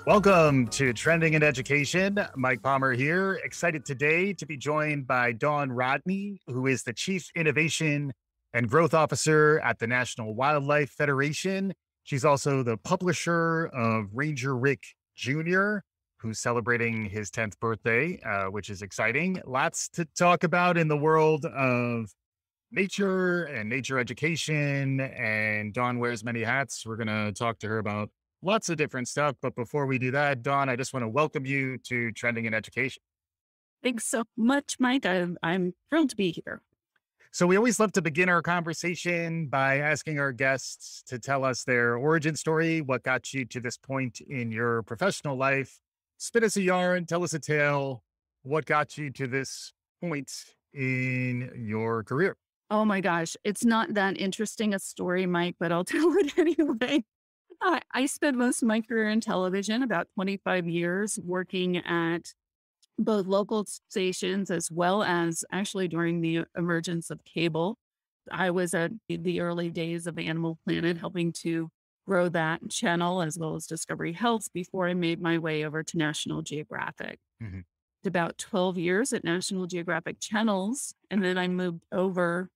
Welcome to Trending in Education. Mike Palmer here. Excited today to be joined by Dawn Rodney, who is the Chief Innovation and Growth Officer at the National Wildlife Federation. She's also the publisher of Ranger Rick Jr., who's celebrating his 10th birthday, which is exciting. Lots to talk about in the world of nature and nature education. And Dawn wears many hats. We're going to talk to her about lots of different stuff. But before we do that, Dawn, I just want to welcome you to Trending in Education. Thanks so much, Mike. I'm thrilled to be here. So we always love to begin our conversation by asking our guests to tell us their origin story, what got you to this point in your professional life. Spin us a yarn, tell us a tale. What got you to this point in your career? Oh my gosh, it's not that interesting a story, Mike, but I'll tell it anyway. I spent most of my career in television, about 25 years, working at both local stations as well as actually during the emergence of cable. I was at the early days of Animal Planet, helping to grow that channel as well as Discovery Health before I made my way over to National Geographic. Mhm. About 12 years at National Geographic Channels, and then I moved over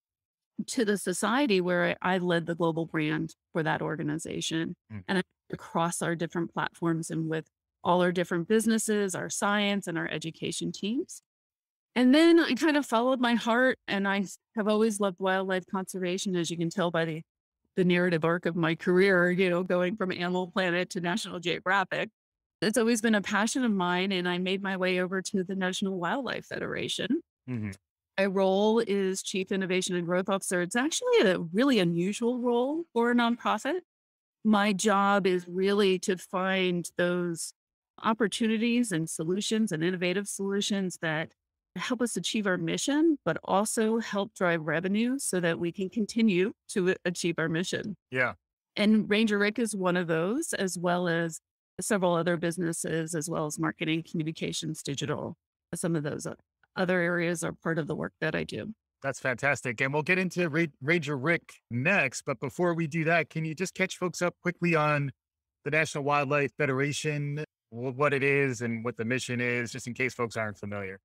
to the society where I led the global brand for that organization. Mm. And across our different platforms and with all our different businesses, our science and our education teams. And then I kind of followed my heart, and I have always loved wildlife conservation, as you can tell by the narrative arc of my career, going from Animal Planet to National Geographic. It's always been a passion of mine, and I made my way over to the National Wildlife Federation. Mhm. My role is Chief Innovation and Growth Officer. It's actually a really unusual role for a nonprofit. My job is really to find those opportunities and solutions and innovative solutions that help us achieve our mission, but also help drive revenue so that we can continue to achieve our mission. Yeah. And Ranger Rick is one of those, as well as several other businesses, as well as marketing, communications, digital. Some of those other areas are part of the work that I do. That's fantastic. And we'll get into Ranger Rick next. But before we do that, can you just catch folks up quickly on the National Wildlife Federation, what it is and what the mission is, just in case folks aren't familiar?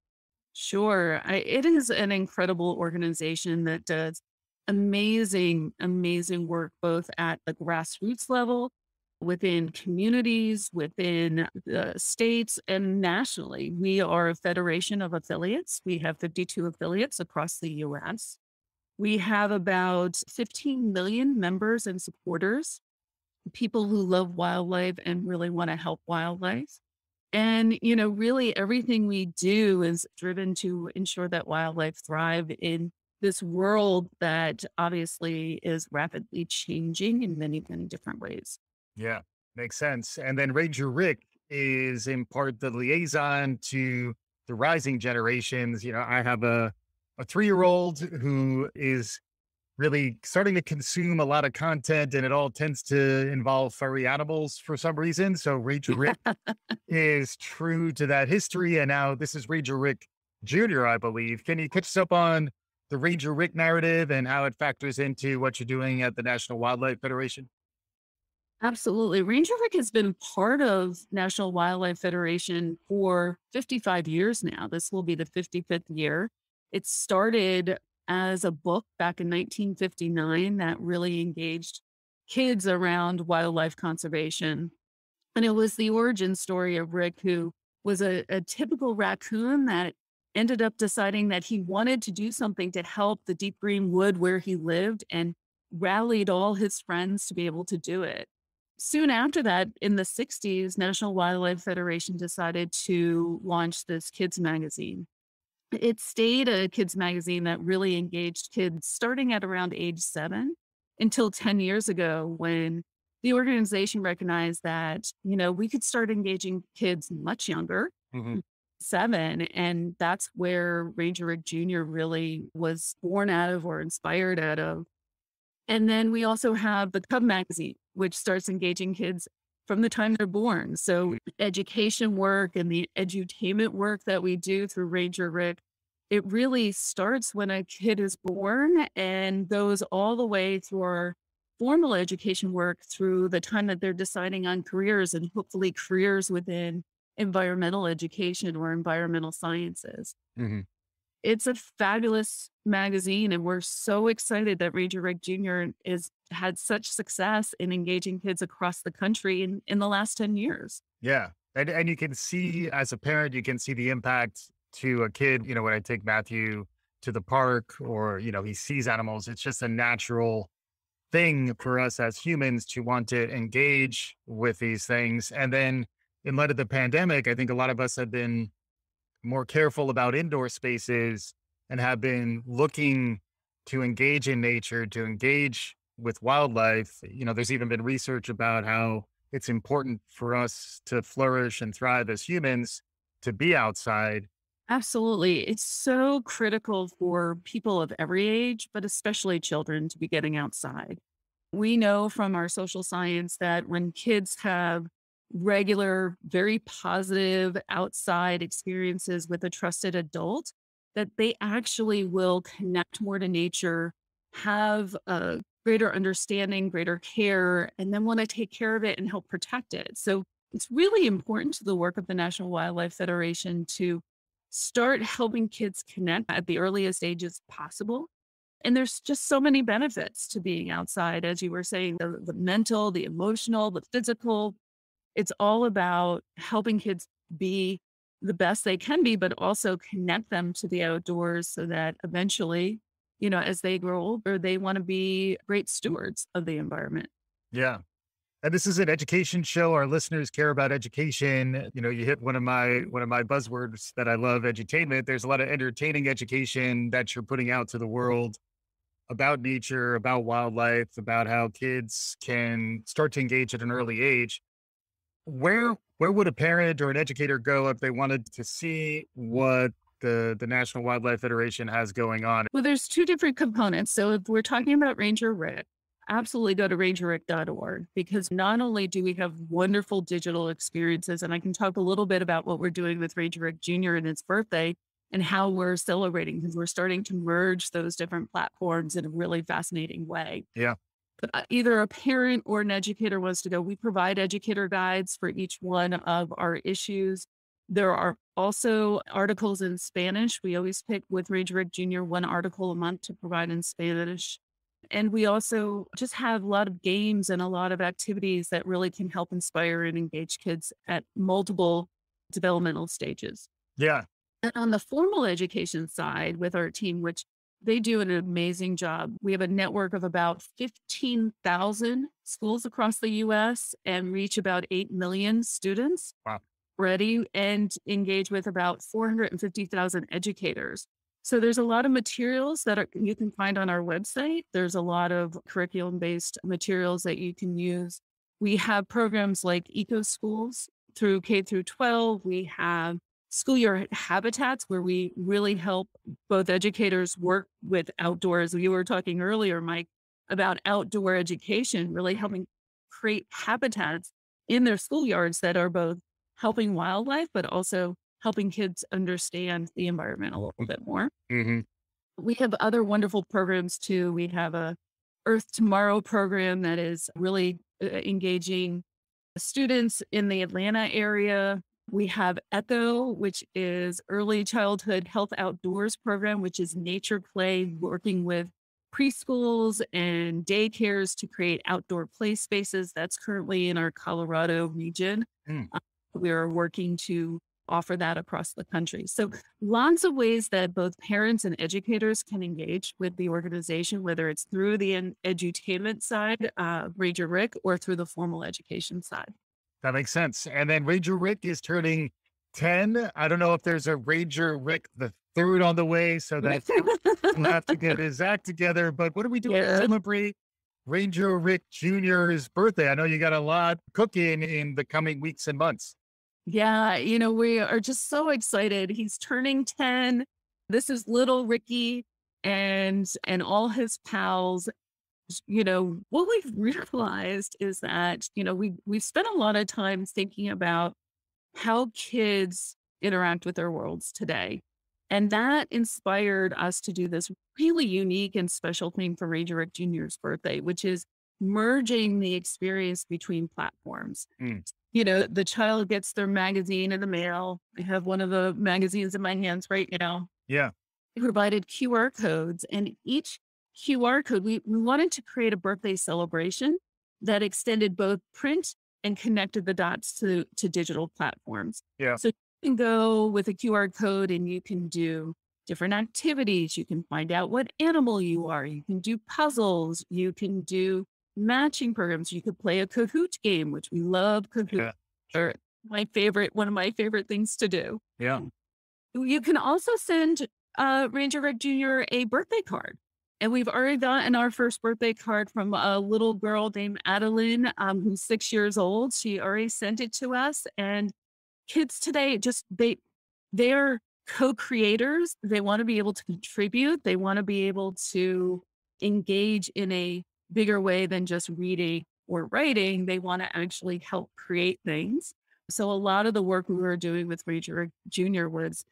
Sure. It is an incredible organization that does amazing, amazing work, both at the grassroots level, within communities, within states, and nationally. We are a federation of affiliates. We have 52 affiliates across the US. We have about 15 million members and supporters, people who love wildlife and really want to help wildlife. And, really everything we do is driven to ensure that wildlife thrive in this world that obviously is rapidly changing in many, many different ways. Yeah, makes sense. And then Ranger Rick is in part the liaison to the rising generations. I have a 3-year-old who is really starting to consume a lot of content, and it all tends to involve furry animals for some reason. So Ranger Rick is true to that history. And now this is Ranger Rick Jr., I believe. Can you catch us up on the Ranger Rick narrative and how it factors into what you're doing at the National Wildlife Federation? Absolutely. Ranger Rick has been part of National Wildlife Federation for 55 years now. This will be the 55th year. It started as a book back in 1959 that really engaged kids around wildlife conservation. And it was the origin story of Rick, who was a typical raccoon that ended up deciding that he wanted to do something to help the deep green wood where he lived, and rallied all his friends to be able to do it. Soon after that, in the 60s, National Wildlife Federation decided to launch this kids magazine. It stayed a kids magazine that really engaged kids starting at around age 7 until 10 years ago, when the organization recognized that, we could start engaging kids much younger, Mhm. 7. And that's where Ranger Rick Jr. really was born out of or inspired out of. And then we also have the Cub magazine, which starts engaging kids from the time they're born. So education work and the edutainment work that we do through Ranger Rick, it really starts when a kid is born and goes all the way through our formal education work through the time that they're deciding on careers and hopefully careers within environmental education or environmental sciences. Hmm. It's a fabulous magazine, and we're so excited that Ranger Rick Jr. is had such success in engaging kids across the country in the last 10 years. Yeah. And you can see as a parent, you can see the impact to a kid, when I take Matthew to the park or, he sees animals, it's just a natural thing for us as humans to want to engage with these things. And then in light of the pandemic, I think a lot of us have been more careful about indoor spaces and have been looking to engage in nature, to engage with wildlife. There's even been research about how it's important for us to flourish and thrive as humans to be outside. Absolutely. It's so critical for people of every age, but especially children to be getting outside. We know from our social science that when kids have regular, very positive outside experiences with a trusted adult, that they actually will connect more to nature, have a greater understanding, greater care, and then want to take care of it and help protect it. So it's really important to the work of the National Wildlife Federation to start helping kids connect at the earliest ages possible. And there's just so many benefits to being outside, as you were saying, the mental, the emotional, the physical. It's all about helping kids be the best they can be, but also connect them to the outdoors so that eventually, as they grow older, they want to be great stewards of the environment. Yeah. And this is an education show. Our listeners care about education. You hit one of my buzzwords that I love, edutainment. There's a lot of entertaining education that you're putting out to the world about nature, about wildlife, about how kids can start to engage at an early age. Where would a parent or an educator go if they wanted to see what the National Wildlife Federation has going on? Well, there's two different components. So if we're talking about Ranger Rick, absolutely go to rangerrick.org because not only do we have wonderful digital experiences, and I can talk a little bit about what we're doing with Ranger Rick Jr. and his birthday and how we're celebrating because we're starting to merge those different platforms in a really fascinating way. Yeah. But either a parent or an educator wants to go, we provide educator guides for each one of our issues. There are also articles in Spanish. We always pick with Ranger Rick Jr. one article a month to provide in Spanish. And we also just have a lot of games and a lot of activities that really can help inspire and engage kids at multiple developmental stages. Yeah. And on the formal education side with our team, which they do an amazing job. We have a network of about 15,000 schools across the US and reach about 8 million students Wow. already and engage with about 450,000 educators. So there's a lot of materials that you can find on our website. There's a lot of curriculum-based materials that you can use. We have programs like eco schools through K through 12. We have schoolyard habitats where we really help both educators work with outdoors. You were talking earlier, Mike, about outdoor education, really helping create habitats in their schoolyards that are both helping wildlife, but also helping kids understand the environment a little bit more. Hmm. We have other wonderful programs too. We have a Earth Tomorrow program that is really engaging students in the Atlanta area. We have ECHO, which is Early Childhood Health Outdoors program, which is nature play, working with preschools and daycares to create outdoor play spaces. That's currently in our Colorado region. Mm. We are working to offer that across the country. So lots of ways that both parents and educators can engage with the organization, whether it's through the edutainment side, Ranger Rick, or through the formal education side. That makes sense. And then Ranger Rick is turning 10. I don't know if there's a Ranger Rick the third on the way, so that he'll have to get his act together. But what are we doing to Yeah. celebrate Ranger Rick Jr.'s birthday? I know you got a lot cooking in the coming weeks and months. Yeah, we are just so excited. He's turning 10. This is little Ricky and all his pals. What we've realized is that, we've spent a lot of time thinking about how kids interact with their worlds today. And that inspired us to do this really unique and special thing for Ranger Rick Jr.'s birthday, which is merging the experience between platforms. Mm, The child gets their magazine in the mail. I have one of the magazines in my hands right now. yeah. We provided QR codes, and each QR code, we wanted to create a birthday celebration that extended both print and connected the dots to digital platforms. Yeah. So you can go with a QR code and you can do different activities. You can find out what animal you are. You can do puzzles. You can do matching programs. You could play a Kahoot game, which we love Kahoot. Yeah. Or one of my favorite things to do. Yeah. You can also send Ranger Rick Jr. a birthday card. And we've already gotten our first birthday card from a little girl named Adeline, who's 6 years old. She already sent it to us. And kids today they're co-creators. They want to be able to contribute. They want to be able to engage in a bigger way than just reading or writing. They want to actually help create things. So a lot of the work we were doing with Ranger Rick Jr. was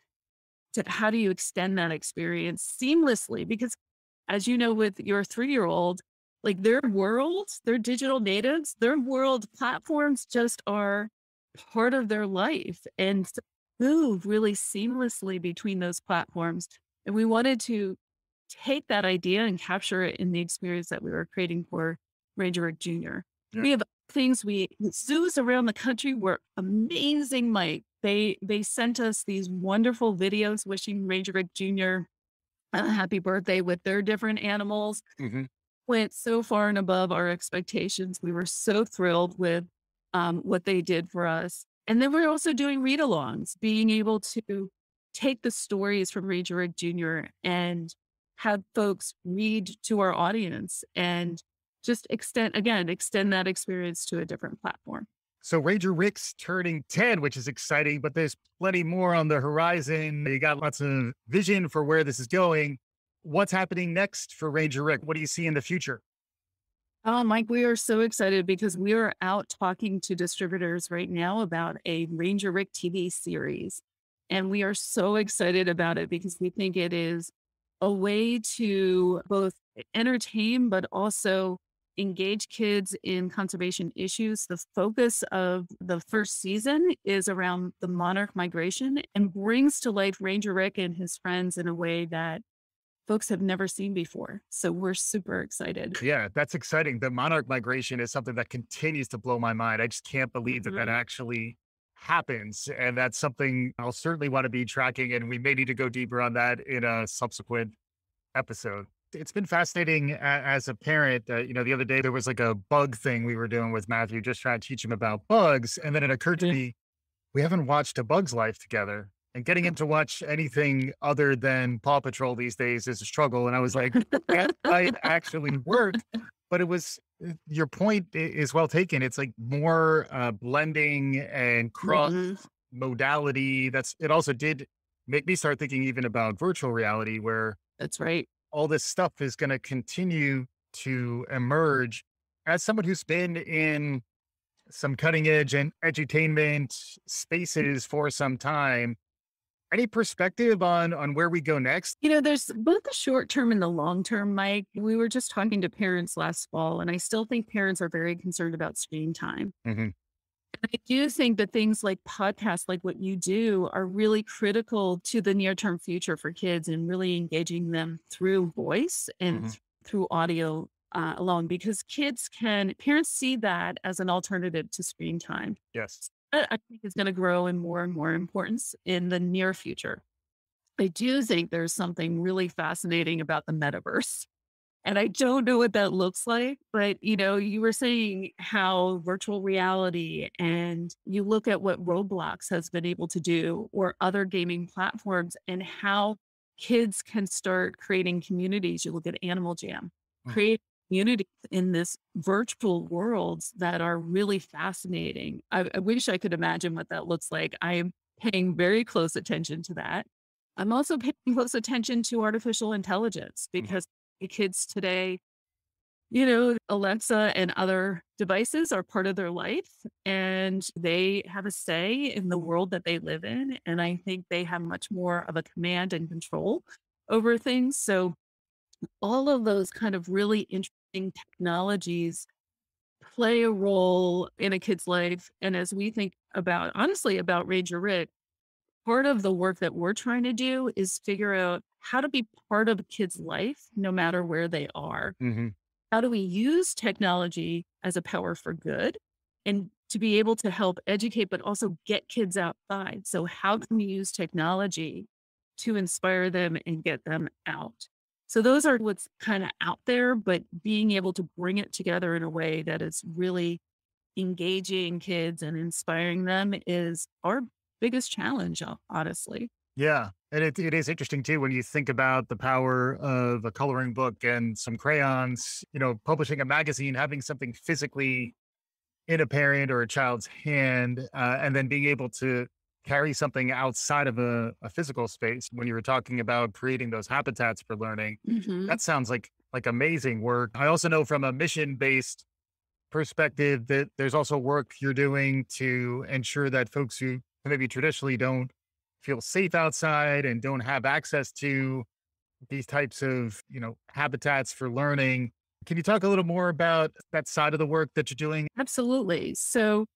to how do you extend that experience seamlessly? Because as you know, with your 3-year-old, like their worlds, their digital natives, their world platforms just are part of their life and move really seamlessly between those platforms. And we wanted to take that idea and capture it in the experience that we were creating for Ranger Rick Jr. Yeah. We have zoos around the country were amazing, Mike. They sent us these wonderful videos wishing Ranger Rick Jr. a happy birthday with their different animals. Hmm. Went so far and above our expectations. We were so thrilled with what they did for us. And then we're also doing read-alongs, being able to take the stories from Ranger Rick Jr. and have folks read to our audience and just extend that experience to a different platform. So Ranger Rick's turning 10, which is exciting, but there's plenty more on the horizon. You got lots of vision for where this is going. What's happening next for Ranger Rick? What do you see in the future? Mike, we are so excited because we are out talking to distributors right now about a Ranger Rick TV series. And we are so excited about it because we think it is a way to both entertain, but also engage kids in conservation issues. The focus of the first season is around the monarch migration and brings to life Ranger Rick and his friends in a way that folks have never seen before. So we're super excited. Yeah, that's exciting. The monarch migration is something that continues to blow my mind. I just can't believe that that Mhm. actually happens. And that's something I'll certainly want to be tracking. And we may need to go deeper on that in a subsequent episode. It's been fascinating as a parent. The other day there was like a bug thing we were doing with Matthew, just trying to teach him about bugs. And then it occurred to Yeah. me, we haven't watched A Bug's Life together. And getting him to watch anything other than Paw Patrol these days is a struggle. And I was like, that might actually work. But it was your point is well taken. It's like more blending and cross Mhm. modality. It also did make me start thinking even about virtual reality, where That's right. all this stuff is going to continue to emerge. As someone who's been in some cutting edge and edutainment spaces for some time, any perspective on where we go next? There's both the short term and the long term, Mike. We were just talking to parents last fall, and I still think parents are very concerned about screen time. Hmm. I do think that things like podcasts, like what you do, are really critical to the near term future for kids and really engaging them through voice and Hmm. through audio alone, because parents see that as an alternative to screen time. Yes. I think is going to grow in more and more importance in the near future. I do think there's something really fascinating about the metaverse. And I don't know what that looks like, but you were saying how virtual reality, and you look at what Roblox has been able to do or other gaming platforms and how kids can start creating communities. You look at Animal Jam, Mm. create communities in this virtual worlds that are really fascinating. I wish I could imagine what that looks like. I'm paying very close attention to that. I'm also paying close attention to artificial intelligence Mm. because the kids today, Alexa and other devices are part of their life and they have a say in the world that they live in. And I think they have much more of a command and control over things. So all of those kind of really interesting technologies play a role in a kid's life. And as we think about, honestly, about Ranger Rick, part of the work that we're trying to do is figure out how to be part of a kid's life, no matter where they are. Hmm. How do we use technology as a power for good and to be able to help educate, but also get kids outside? So, how can we use technology to inspire them and get them out? So, those are what's kind of out there, but being able to bring it together in a way that is really engaging kids and inspiring them is our biggest challenge, honestly. Yeah. And it is interesting too when you think about the power of a coloring book and some crayons, publishing a magazine, having something physically in a parent or a child's hand, and then being able to carry something outside of a physical space. When you were talking about creating those habitats for learning, Hmm. that sounds like amazing work. I also know from a mission based perspective that there's also work you're doing to ensure that folks who maybe traditionally don't feel safe outside and don't have access to these types of habitats for learning. Can you talk a little more about that side of the work that you're doing? Absolutely. So,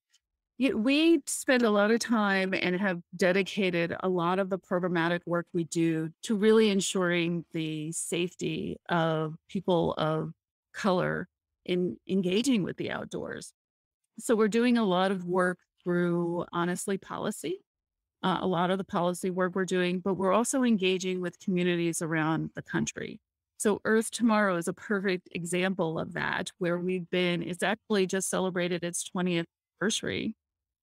we spend a lot of time and have dedicated a lot of the programmatic work we do to really ensuring the safety of people of color in engaging with the outdoors. So we're doing a lot of work through, honestly, policy. A lot of the policy work we're doing, but we're also engaging with communities around the country. So Earth Tomorrow is a perfect example of that, where it's actually just celebrated its 20th anniversary,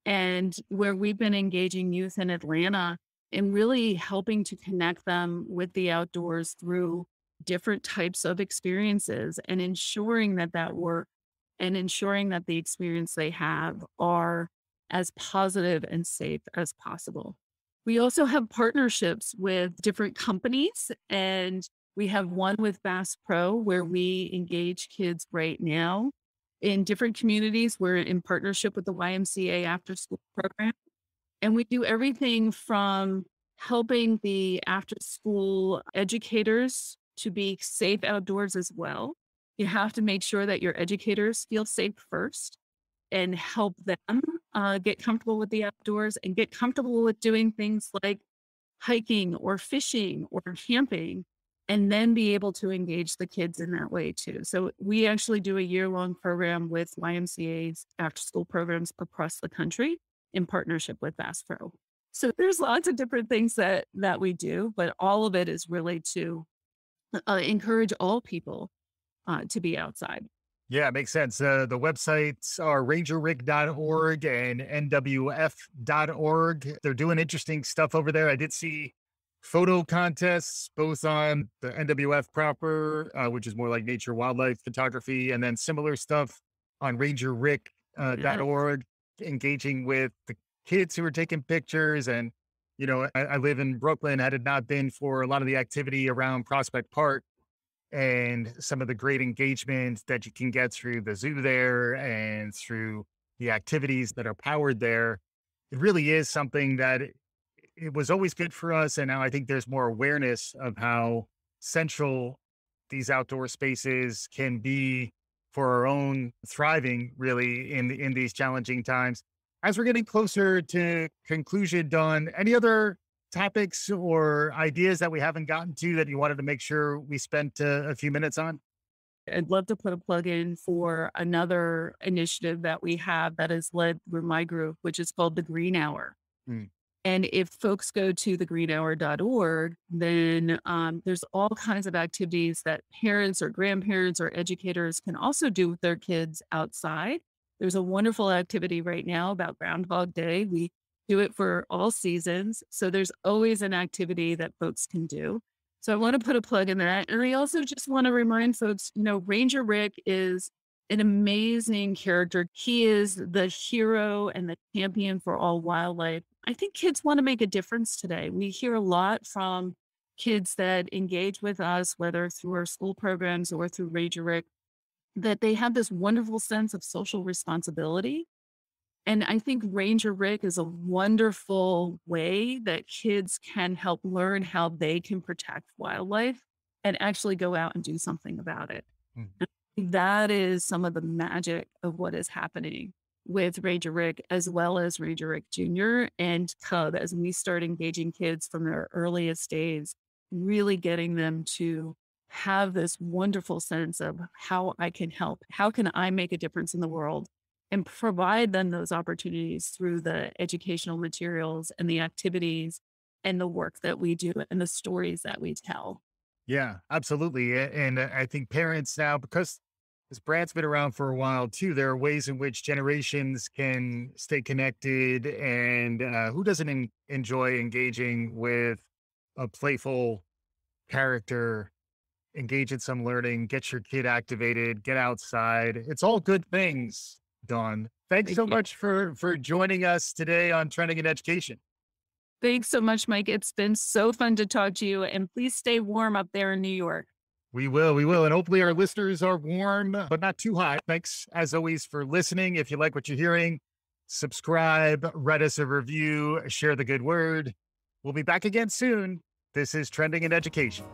and where we've been engaging youth in Atlanta and really helping to connect them with the outdoors through different types of experiences and ensuring that work and ensuring that the experience they have are as positive and safe as possible. We also have partnerships with different companies, and we have one with Bass Pro where we engage kids right now in different communities. We're in partnership with the YMCA after school program. And we do everything from helping the after school educators to be safe outdoors as well. You have to make sure that your educators feel safe first and help them get comfortable with the outdoors and get comfortable with doing things like hiking or fishing or camping, and then be able to engage the kids in that way too. So we actually do a year-long program with YMCA's after school programs across the country in partnership with Bass Pro. So there's lots of different things that we do, but all of it is really to encourage all people to be outside. Yeah, it makes sense. The websites are rangerrig.org and nwf.org. They're doing interesting stuff over there. I did see photo contests both on the NWF proper, which is more like nature wildlife photography, and then similar stuff on Yeah. rangerrick.org, engaging with the kids who are taking pictures. And, I live in Brooklyn. Had it not been for a lot of the activity around Prospect Park, and some of the great engagement that you can get through the zoo there and through the activities that are powered there. It really is something that it was always good for us. And now I think there's more awareness of how central these outdoor spaces can be for our own thriving, really, in these challenging times. As we're getting closer to conclusion, Don, any other topics or ideas that we haven't gotten to that you wanted to make sure we spent a few minutes on? I'd love to put a plug in for another initiative that we have that is led through my group, which is called the Green Hour. Mm. And if folks go to thegreenhour.org, then there's all kinds of activities that parents or grandparents or educators can also do with their kids outside. There's a wonderful activity right now about Groundhog Day. We do it for all seasons. So there's always an activity that folks can do. So I want to put a plug in that. And I also just want to remind folks, Ranger Rick is an amazing character. He is the hero and the champion for all wildlife. I think kids want to make a difference today. We hear a lot from kids that engage with us, whether through our school programs or through Ranger Rick, that they have this wonderful sense of social responsibility. And I think Ranger Rick is a wonderful way that kids can help learn how they can protect wildlife and actually go out and do something about it. Mm. That is some of the magic of what is happening with Ranger Rick, as well as Ranger Rick Jr. and Cub, as we start engaging kids from their earliest days, really getting them to have this wonderful sense of how I can help, how can I make a difference in the world, and provide them those opportunities through the educational materials and the activities and the work that we do and the stories that we tell. Yeah, absolutely. And I think parents now, because this brand's been around for a while too, there are ways in which generations can stay connected. And who doesn't enjoy engaging with a playful character, engage in some learning, get your kid activated, get outside? It's all good things, Dawn. Thanks Thank so you. much for joining us today on Trending in Education. Thanks so much, Mike. It's been so fun to talk to you, and please stay warm up there in New York. We will. And hopefully our listeners are warm, but not too hot. Thanks, as always, for listening. If you like what you're hearing, subscribe, write us a review, share the good word. We'll be back again soon. This is Trending in Education.